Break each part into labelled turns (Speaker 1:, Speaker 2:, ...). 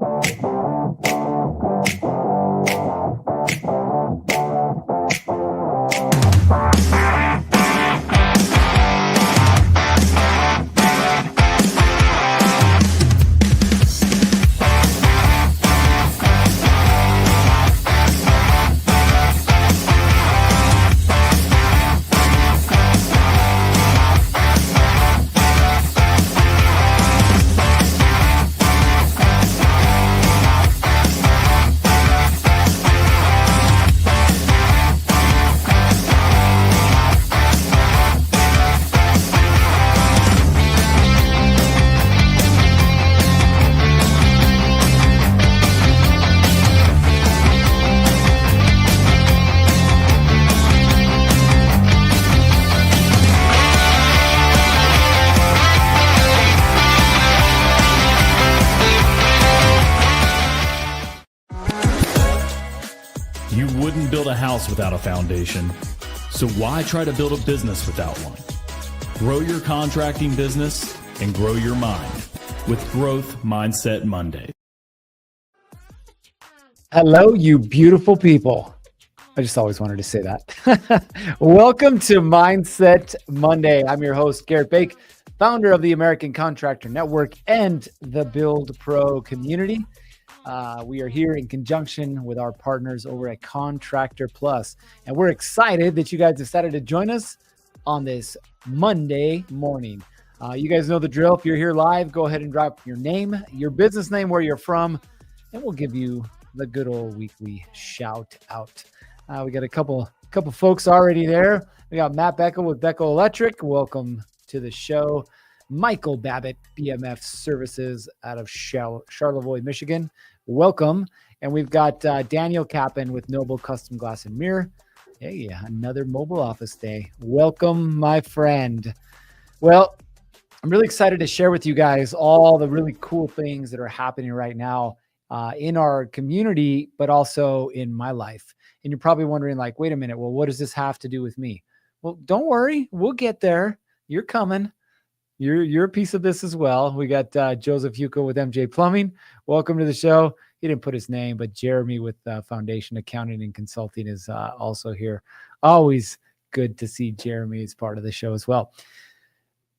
Speaker 1: You wouldn't build a house without a foundation, so why try to build a business without one? Grow your contracting business and grow your mind with Growth Mindset Monday.
Speaker 2: Hello, you beautiful people. I just always wanted to say that. Welcome to Mindset Monday. I'm your host, Garrett Bake, founder of the American Contractor Network and the Build Pro community. We are here in conjunction with our partners over at Contractor Plus, and we're excited that you guys decided to join us on this Monday morning. You guys know the drill. If you're here live, go ahead and drop your name, your business name, where you're from, and we'll give you the good old weekly shout out. We got a couple folks already there. We got Matt Beckel with Beckel Electric. Welcome to the show. Michael Babbitt, BMF Services out of Charlevoix, Michigan. Welcome. And we've got Daniel Kappen with Noble Custom Glass and Mirror. Hey, another mobile office day. Welcome, my friend. Well, I'm really excited to share with you guys all the really cool things that are happening right now in our community, but also in my life. And you're probably wondering, like, wait a minute, well, what does this have to do with me? Well, don't worry. We'll get there. You're coming. You're a piece of this as well. We got Joseph Yuko with MJ Plumbing. Welcome to the show. He didn't put his name, but Jeremy with Foundation Accounting and Consulting is also here. Always good to see Jeremy as part of the show as well.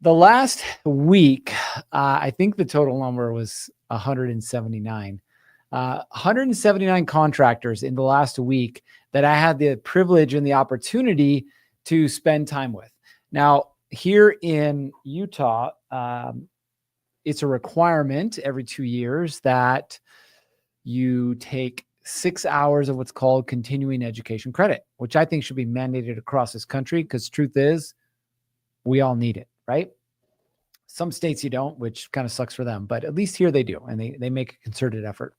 Speaker 2: The last week, I think the total number was 179. 179 contractors in the last week that I had the privilege and the opportunity to spend time with. Now, here in Utah, it's a requirement every 2 years that you take 6 hours of what's called continuing education credit, which I think should be mandated across this country because truth is, we all need it, right? Some states you don't, which kind of sucks for them, but at least here they do, and they make a concerted effort.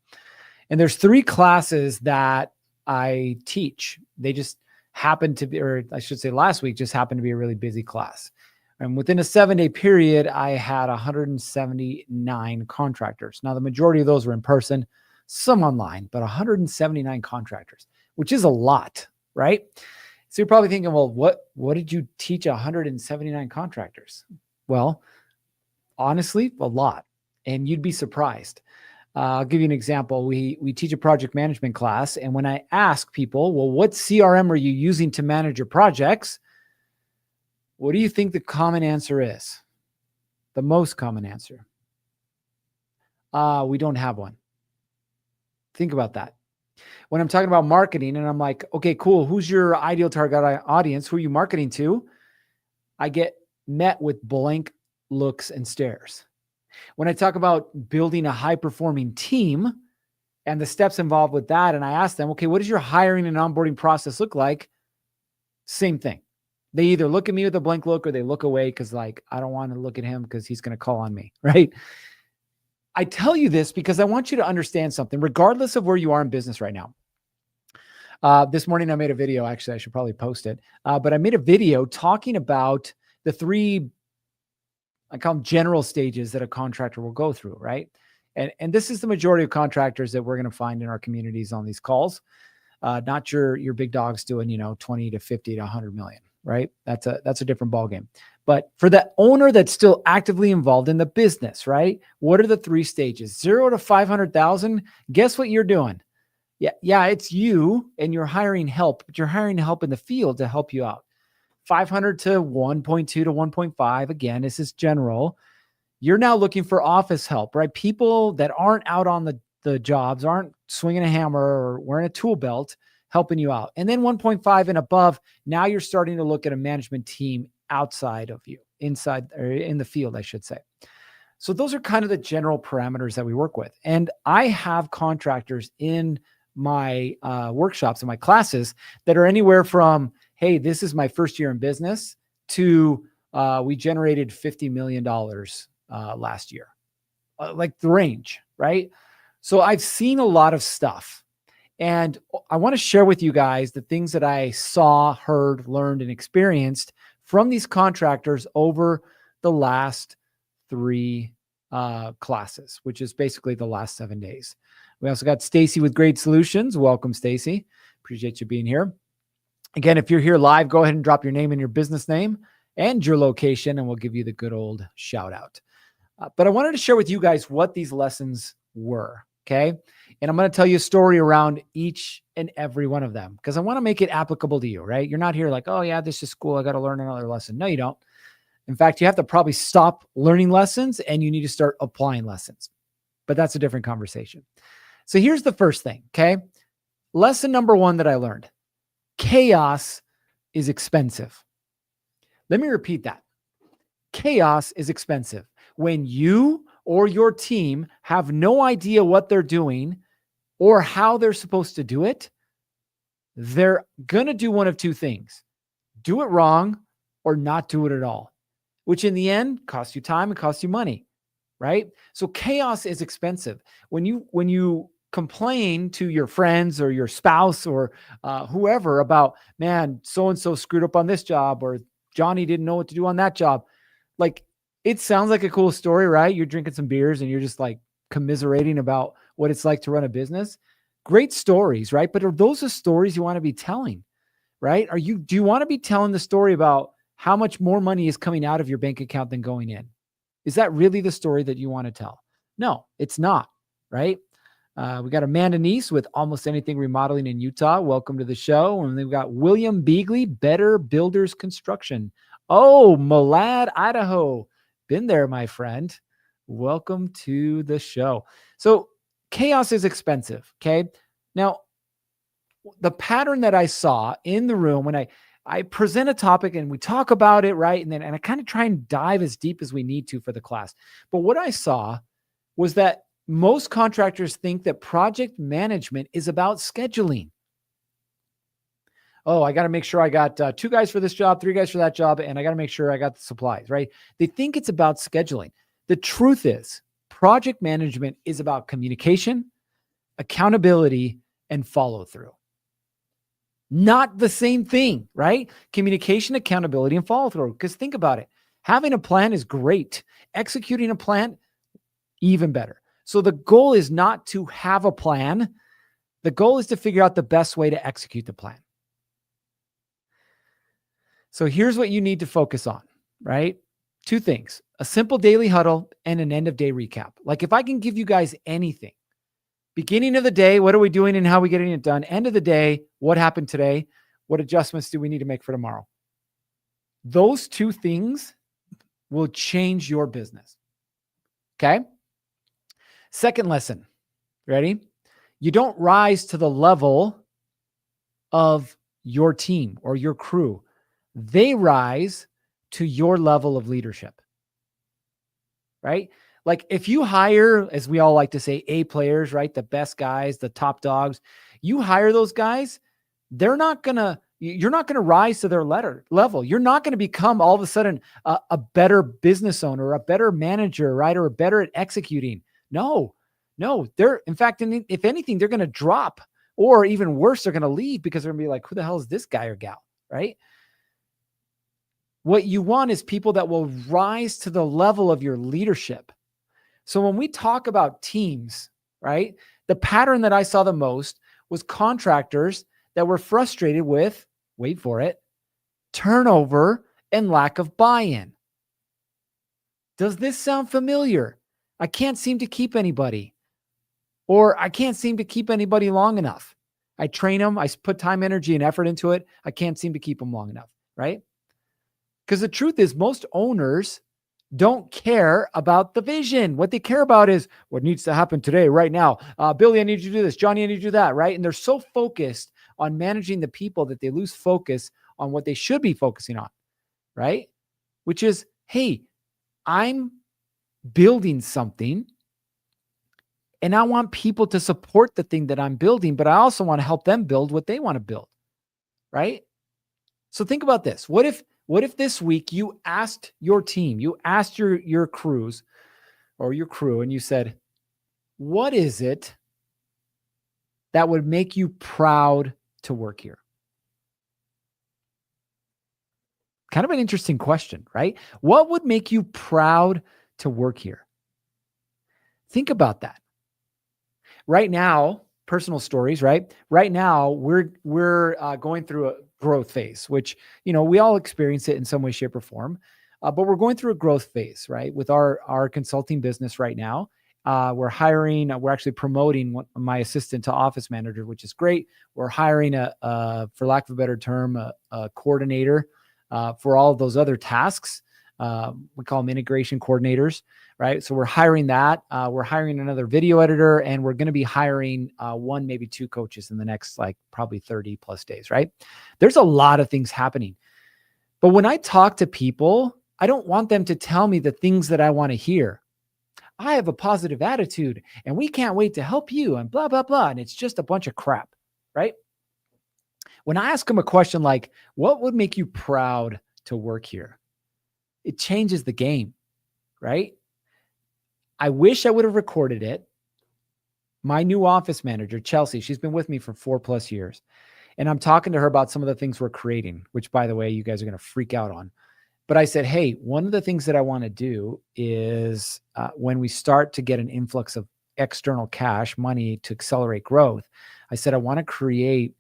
Speaker 2: And there's 3 classes that I teach. They just happened to be, or I should say last week just happened to be a really busy class. And within a 7-day period, I had 179 contractors. Now, the majority of those were in person, some online, but 179 contractors, which is a lot, right? So you're probably thinking, well, what did you teach 179 contractors? Well, honestly, a lot. And you'd be surprised. I'll give you an example. We teach a project management class. And when I ask people, well, what CRM are you using to manage your projects? What do you think the common answer is? The most common answer? We don't have one. Think about that. When I'm talking about marketing and I'm like, okay, cool. Who's your ideal target audience? Who are you marketing to? I get met with blank looks and stares. When I talk about building a high-performing team and the steps involved with that, and I ask them, okay, what does your hiring and onboarding process look like? Same thing. They either look at me with a blank look or they look away because, like, I don't want to look at him because he's going to call on me, right? I tell you this because I want you to understand something, regardless of where you are in business right now. This morning I made a video. Actually, I should probably post it. But I made a video talking about the 3, I call them general stages that a contractor will go through, right? And this is the majority of contractors that we're going to find in our communities on these calls. Not your big dogs doing, 20 to 50 to 100 million. right? That's a different ballgame. But for the owner that's still actively involved in the business, right? What are the 3 stages? 0 to 500,000. Guess what you're doing? Yeah, it's you, and you're hiring help, but you're hiring help in the field to help you out. 500 to 1.2 to 1.5. Again, this is general. You're now looking for office help, right? People that aren't out on the jobs, aren't swinging a hammer or wearing a tool belt, helping you out. And then 1.5 and above, now you're starting to look at a management team outside of you, inside or in the field, I should say. So those are kind of the general parameters that we work with. And I have contractors in my workshops and my classes that are anywhere from, hey, this is my first year in business, to we generated $50 million last year, like the range, right? So I've seen a lot of stuff, and I want to share with you guys the things that I saw, heard, learned, and experienced from these contractors over the last 3 classes, which is basically the last 7 days. We also got Stacy with Great Solutions. Welcome, Stacy. Appreciate you being here. Again, if you're here live, go ahead and drop your name and your business name and your location, and we'll give you the good old shout out. But I wanted to share with you guys what these lessons were, okay? And I'm going to tell you a story around each and every one of them because I want to make it applicable to you, right? You're not here like, oh yeah, this is cool, I got to learn another lesson. No, you don't. In fact, you have to probably stop learning lessons and you need to start applying lessons. But that's a different conversation. So here's the first thing, okay? Lesson number 1 that I learned. Chaos is expensive. Let me repeat that. Chaos is expensive. When you or your team have no idea what they're doing or how they're supposed to do it, they're going to do one of 2 things. Do it wrong or not do it at all, which in the end costs you time and costs you money, right? So chaos is expensive. When you complain to your friends or your spouse or whoever about, man, so-and-so screwed up on this job, or Johnny didn't know what to do on that job. Like, it sounds like a cool story, right? You're drinking some beers and you're just like commiserating about what it's like to run a business. Great stories, right? But are those the stories you want to be telling, right? Do you want to be telling the story about how much more money is coming out of your bank account than going in? Is that really the story that you want to tell? No, it's not, right? We got Amanda Neese with Almost Anything Remodeling in Utah. Welcome to the show. And then we've got William Beagley, Better Builders Construction. Oh, Malad, Idaho. Been there, my friend. Welcome to the show. So chaos is expensive, okay? Now, the pattern that I saw in the room when I present a topic and we talk about it, right? And I kind of try and dive as deep as we need to for the class. But what I saw was that most contractors think that project management is about scheduling. Oh, I got to make sure I got 2 guys for this job, 3 guys for that job, and I got to make sure I got the supplies, right? They think it's about scheduling. The truth is, project management is about communication, accountability, and follow through. Not the same thing, right? Communication, accountability, and follow through. Because think about it. Having a plan is great. Executing a plan, even better. So the goal is not to have a plan. The goal is to figure out the best way to execute the plan. So here's what you need to focus on, right? 2 things, a simple daily huddle and an end of day recap. Like if I can give you guys anything, beginning of the day, what are we doing and how are we getting it done? End of the day, what happened today? What adjustments do we need to make for tomorrow? Those 2 things will change your business. Okay. Second lesson, ready? You don't rise to the level of your team or your crew. They rise to your level of leadership, right? Like if you hire, as we all like to say, A players, right? The best guys, the top dogs, you hire those guys, you're not going to rise to their level. You're not going to become all of a sudden a better business owner, a better manager, right? Or better at executing. No, they're, in fact, if anything, they're going to drop, or even worse, they're going to leave because they're going to be like, who the hell is this guy or gal, right? What you want is people that will rise to the level of your leadership. So when we talk about teams, right, the pattern that I saw the most was contractors that were frustrated with, wait for it, turnover, and lack of buy-in. Does this sound familiar? I can't seem to keep anybody, or I can't seem to keep anybody long enough. I train them. I put time, energy, and effort into it. I can't seem to keep them long enough, right? Because the truth is most owners don't care about the vision. What they care about is what needs to happen today, right now. Billy, I need you to do this. Johnny, I need you to do that, right? And they're so focused on managing the people that they lose focus on what they should be focusing on, right? Which is, hey, I'm building something and I want people to support the thing that I'm building, but I also want to help them build what they want to build, right? So think about this. What if this week you asked your team, you asked your crews or your crew, and you said, what is it that would make you proud to work here? Kind of an interesting question, right? What would make you proud to work here? Think about that. Right now, personal stories, right? Right now, we're going through a growth phase, which, we all experience it in some way, shape, or form. But we're going through a growth phase, right? With our consulting business right now. We're hiring, we're actually promoting my assistant to office manager, which is great. We're hiring for lack of a better term, a coordinator for all of those other tasks. We call them integration coordinators, right? So we're hiring that. We're hiring another video editor, and we're going to be hiring one, maybe two coaches in the next, probably 30 plus days, right? There's a lot of things happening. But when I talk to people, I don't want them to tell me the things that I want to hear. I have a positive attitude and we can't wait to help you and blah, blah, blah. And it's just a bunch of crap, right? When I ask them a question like, what would make you proud to work here? It changes the game, right? I wish I would have recorded it. My new office manager, Chelsea, she's been with me for 4+ years. And I'm talking to her about some of the things we're creating, which, by the way, you guys are going to freak out on. But I said, hey, one of the things that I want to do is when we start to get an influx of external cash, money to accelerate growth, I said, I want to create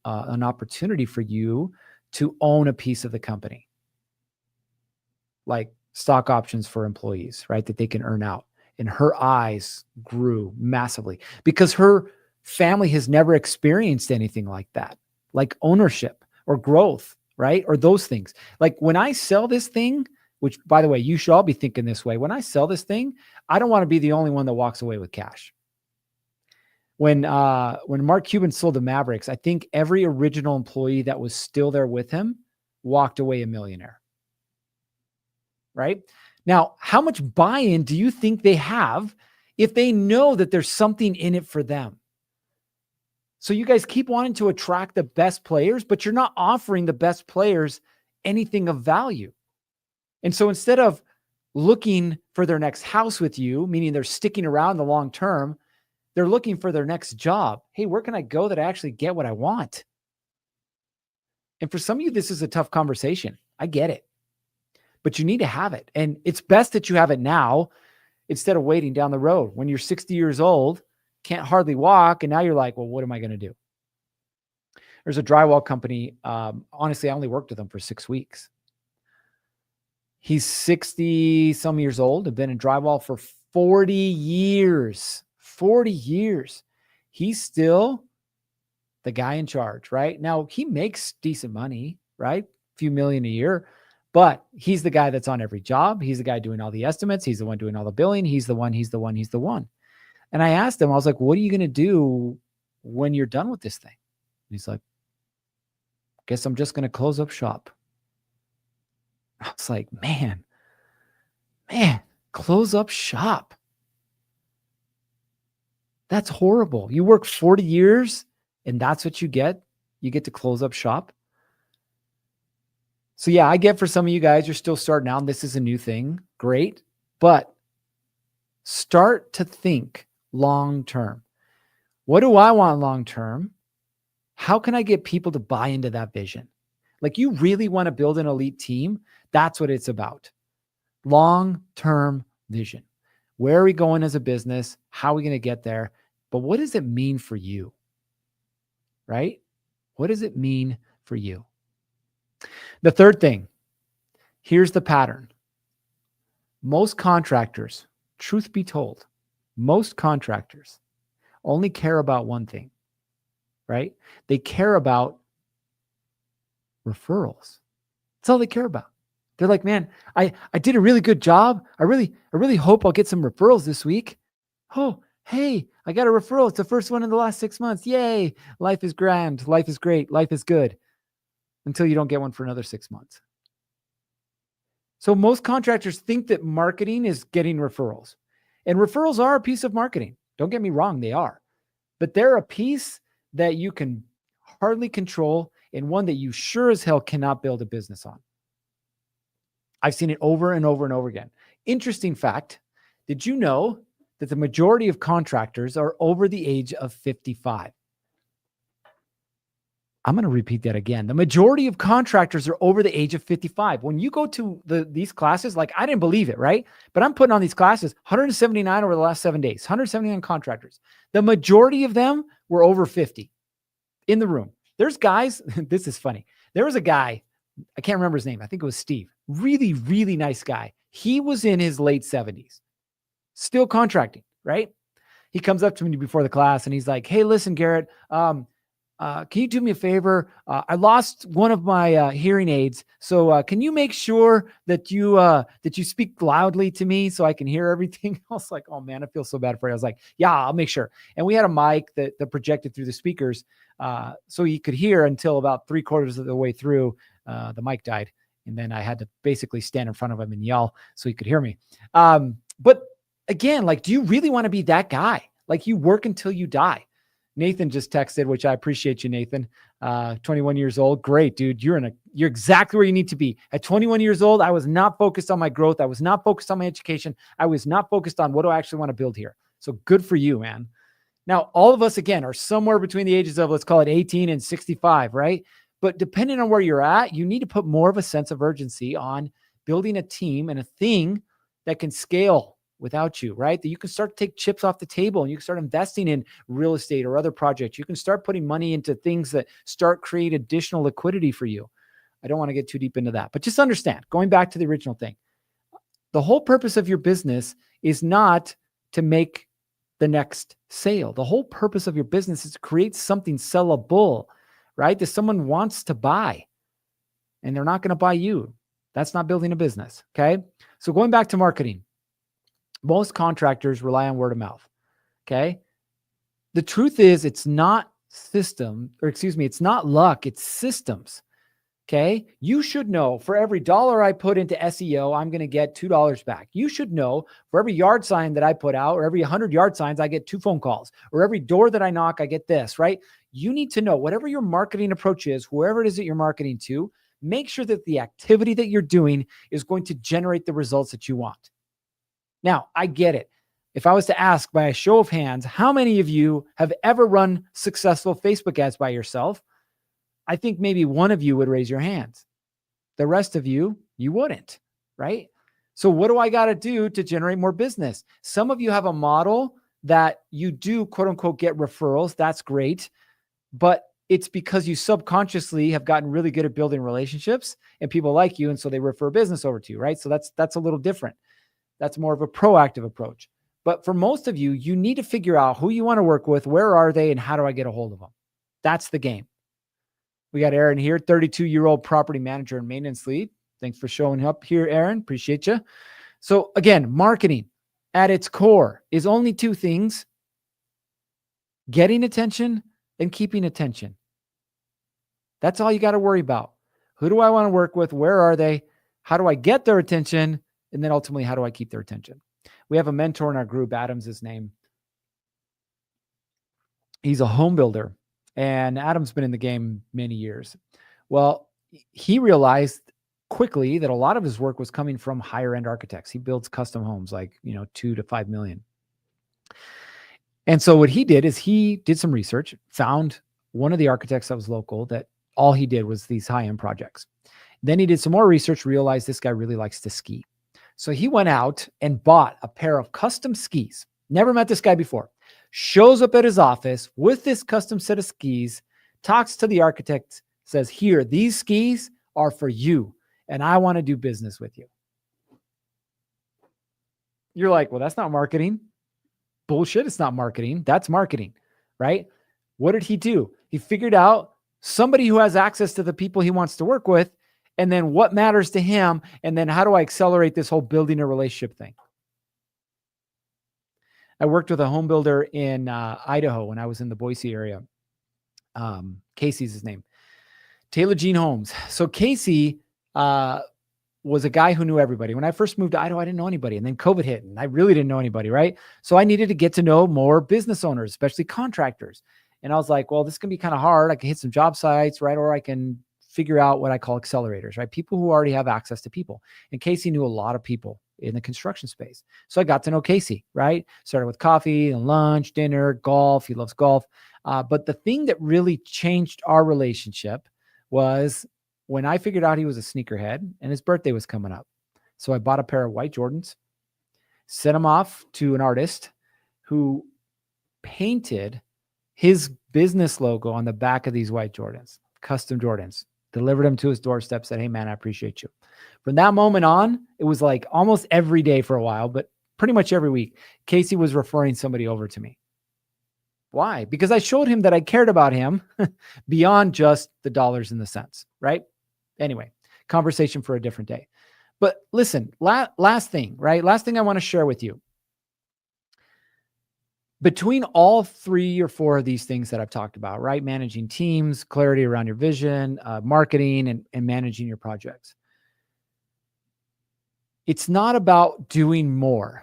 Speaker 2: an opportunity for you to own a piece of the company, like stock options for employees, right? That they can earn out. And her eyes grew massively because her family has never experienced anything like that, like ownership or growth, right? Or those things. Like when I sell this thing, which, by the way, you should all be thinking this way. When I sell this thing, I don't want to be the only one that walks away with cash. When Mark Cuban sold the Mavericks, I think every original employee that was still there with him walked away a millionaire. Right? Now, how much buy-in do you think they have if they know that there's something in it for them? So you guys keep wanting to attract the best players, but you're not offering the best players anything of value. And so instead of looking for their next house with you, meaning they're sticking around the long term, they're looking for their next job. Hey, where can I go that I actually get what I want? And for some of you, this is a tough conversation. I get it. But you need to have it. And it's best that you have it now instead of waiting down the road. When you're 60 years old, can't hardly walk, and now you're like, well, what am I going to do? There's a drywall company. Honestly, I only worked with him for 6 weeks. He's 60 some years old, have been in drywall for 40 years. 40 years. He's still the guy in charge, right? Now, he makes decent money, right? A few million a year, but he's the guy that's on every job. He's the guy doing all the estimates. He's the one doing all the billing. He's the one. And I asked him, I was like, what are you going to do when you're done with this thing? And he's like, guess I'm just going to close up shop. I was like, man, close up shop. That's horrible. You work 40 years and that's what you get. You get to close up shop. So yeah, I get for some of you guys, you're still starting out and this is a new thing. Great. But start to think long-term. What do I want long-term? How can I get people to buy into that vision? Like you really want to build an elite team? That's what it's about. Long-term vision. Where are we going as a business? How are we going to get there? But what does it mean for you? Right? What does it mean for you? The third thing, here's the pattern. Most contractors, truth be told, most contractors only care about one thing, right? They care about referrals. That's all they care about. They're like, man, I did a really good job. I really hope I'll get some referrals this week. Oh, hey, I got a referral. It's the first one in the last 6 months. Yay. Life is grand. Life is great. Life is good. Until you don't get one for another 6 months. So most contractors think that marketing is getting referrals. And referrals are a piece of marketing. Don't get me wrong, they are. But they're a piece that you can hardly control and one that you sure as hell cannot build a business on. I've seen it over and over and over again. Interesting fact, did you know that the majority of contractors are over the age of 55? I'm going to repeat that again. The majority of contractors are over the age of 55. When you go to these classes, like I didn't believe it, right? But I'm putting on these classes, 179 over the last 7 days, 179 contractors. The majority of them were over 50 in the room. There's guys, this is funny. There was a guy, I can't remember his name. I think it was Steve. Really, really nice guy. He was in his late 70s, still contracting, right? He comes up to me before the class and he's like, hey, listen, Garrett, can you do me a favor? I lost one of my hearing aids. So can you make sure that you speak loudly to me so I can hear everything? I was like, oh man, I feel so bad for you. I was like, yeah, I'll make sure. And we had a mic that projected through the speakers so he could hear until about 3/4 of the way through. The mic died. And then I had to basically stand in front of him and yell so he could hear me. But again, like, do you really want to be that guy? Like, you work until you die. Nathan just texted, which I appreciate you, Nathan. 21 years old. Great, dude. You're exactly where you need to be. At 21 years old, I was not focused on my growth. I was not focused on my education. I was not focused on what do I actually want to build here. So good for you, man. Now, all of us, again, are somewhere between the ages of, let's call it 18 and 65, right? But depending on where you're at, you need to put more of a sense of urgency on building a team and a thing that can scale without you, right? That you can start to take chips off the table and you can start investing in real estate or other projects. You can start putting money into things that start create additional liquidity for you. I don't want to get too deep into that, but just understand, going back to the original thing, the whole purpose of your business is not to make the next sale. The whole purpose of your business is to create something sellable, right? That someone wants to buy and they're not going to buy you. That's not building a business. Okay. So going back to marketing, most contractors rely on word of mouth. Okay. The truth is it's not it's not luck. It's systems. Okay. You should know for every $1 I put into SEO, I'm going to get $2 back. You should know for every yard sign that I put out or every 100 yard signs, I get 2 phone calls, or every door that I knock, I get this, right? You need to know whatever your marketing approach is, whoever it is that you're marketing to, make sure that the activity that you're doing is going to generate the results that you want. Now, I get it. If I was to ask by a show of hands, how many of you have ever run successful Facebook ads by yourself? I think maybe one of you would raise your hands. The rest of you wouldn't, right? So what do I got to do to generate more business? Some of you have a model that you do, quote unquote, get referrals. That's great. But it's because you subconsciously have gotten really good at building relationships and people like you. And so they refer business over to you, right? So that's a little different. That's more of a proactive approach. But for most of you, you need to figure out who you want to work with, where are they, and how do I get a hold of them? That's the game. We got Aaron here, 32-year-old property manager and maintenance lead. Thanks for showing up here, Aaron. Appreciate you. So again, marketing at its core is only 2 things: getting attention and keeping attention. That's all you got to worry about. Who do I want to work with? Where are they? How do I get their attention? And then ultimately, how do I keep their attention? We have a mentor in our group, Adam's his name. He's a home builder, and Adam's been in the game many years. Well, he realized quickly that a lot of his work was coming from higher end architects. He builds custom homes like, $2 to $5 million. And so what he did is he did some research, found one of the architects that was local that all he did was these high-end projects. Then he did some more research, realized this guy really likes to ski. So he went out and bought a pair of custom skis. Never met this guy before. Shows up at his office with this custom set of skis, talks to the architect, says, here, these skis are for you, and I want to do business with you. You're like, well, that's not marketing. Bullshit. It's not marketing. That's marketing, right? What did he do? He figured out somebody who has access to the people he wants to work with, and then what matters to him, and then how do I accelerate this whole building a relationship thing? I worked with a home builder in Idaho when I was in the Boise area. Casey's his name. Taylor Jean Holmes. So Casey was a guy who knew everybody. When I first moved to Idaho, I didn't know anybody. And then COVID hit and I really didn't know anybody, right? So I needed to get to know more business owners, especially contractors. And I was like, well, this can be kind of hard. I can hit some job sites, right? Or I can figure out what I call accelerators, right? People who already have access to people. And Casey knew a lot of people in the construction space. So I got to know Casey, right? Started with coffee and lunch, dinner, golf. He loves golf. But the thing that really changed our relationship was when I figured out he was a sneakerhead and his birthday was coming up. So I bought a pair of white Jordans, sent them off to an artist who painted his business logo on the back of these white Jordans, custom Jordans, delivered them to his doorstep, said, hey man, I appreciate you. From that moment on, it was like almost every day for a while, but pretty much every week, Casey was referring somebody over to me. Why? Because I showed him that I cared about him beyond just the dollars and the cents, right? Anyway, conversation for a different day. But listen, last thing, right? Last thing I want to share with you. Between all 3 or 4 of these things that I've talked about, right? Managing teams, clarity around your vision, marketing, and managing your projects. It's not about doing more,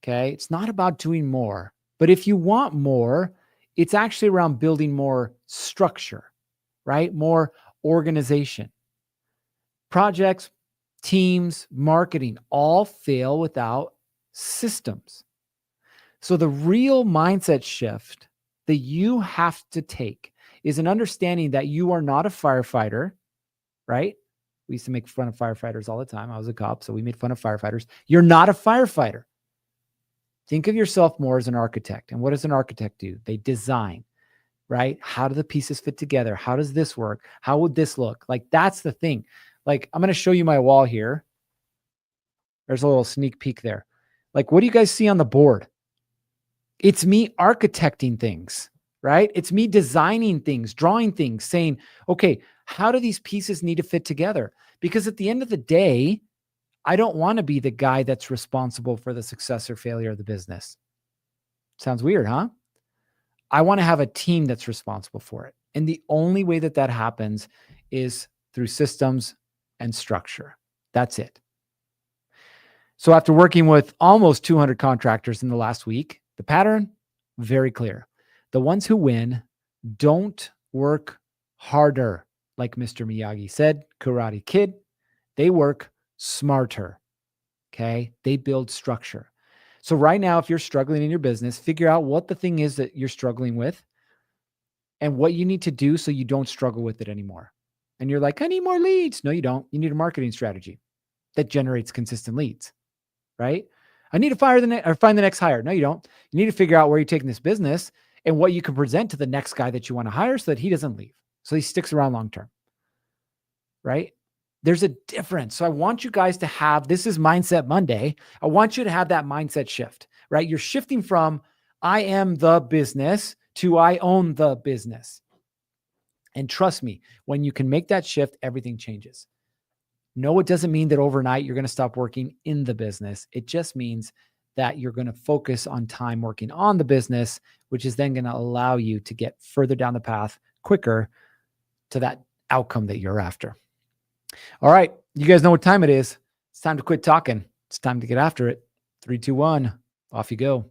Speaker 2: okay? It's not about doing more. But if you want more, it's actually around building more structure, right? More organization. Projects, teams, marketing all fail without systems. So the real mindset shift that you have to take is an understanding that you are not a firefighter, right? We used to make fun of firefighters all the time. I was a cop, so we made fun of firefighters. You're not a firefighter. Think of yourself more as an architect. And what does an architect do? They design, right? How do the pieces fit together? How does this work? How would this look? Like, that's the thing. Like, I'm going to show you my wall here. There's a little sneak peek there. Like, what do you guys see on the board? It's me architecting things, right? It's me designing things, drawing things, saying, okay, how do these pieces need to fit together? Because at the end of the day, I don't want to be the guy that's responsible for the success or failure of the business. Sounds weird, huh? I want to have a team that's responsible for it. And the only way that that happens is through systems and structure. That's it. So after working with almost 200 contractors in the last week, the pattern, very clear. The ones who win don't work harder, like Mr. Miyagi said, Karate Kid. They work smarter, okay? They build structure. So right now, if you're struggling in your business, figure out what the thing is that you're struggling with and what you need to do so you don't struggle with it anymore. And you're like, I need more leads. No, you don't. You need a marketing strategy that generates consistent leads, right? I need to find the next hire. No, you don't. You need to figure out where you're taking this business and what you can present to the next guy that you want to hire so that he doesn't leave. So he sticks around long-term, right? There's a difference. So I want you guys to have, this is Mindset Monday. I want you to have that mindset shift, right? You're shifting from I am the business to I own the business. And trust me, when you can make that shift, everything changes. No, it doesn't mean that overnight you're going to stop working in the business. It just means that you're going to focus on time working on the business, which is then going to allow you to get further down the path quicker to that outcome that you're after. All right. You guys know what time it is. It's time to quit talking. It's time to get after it. 3, 2, 1. Off you go.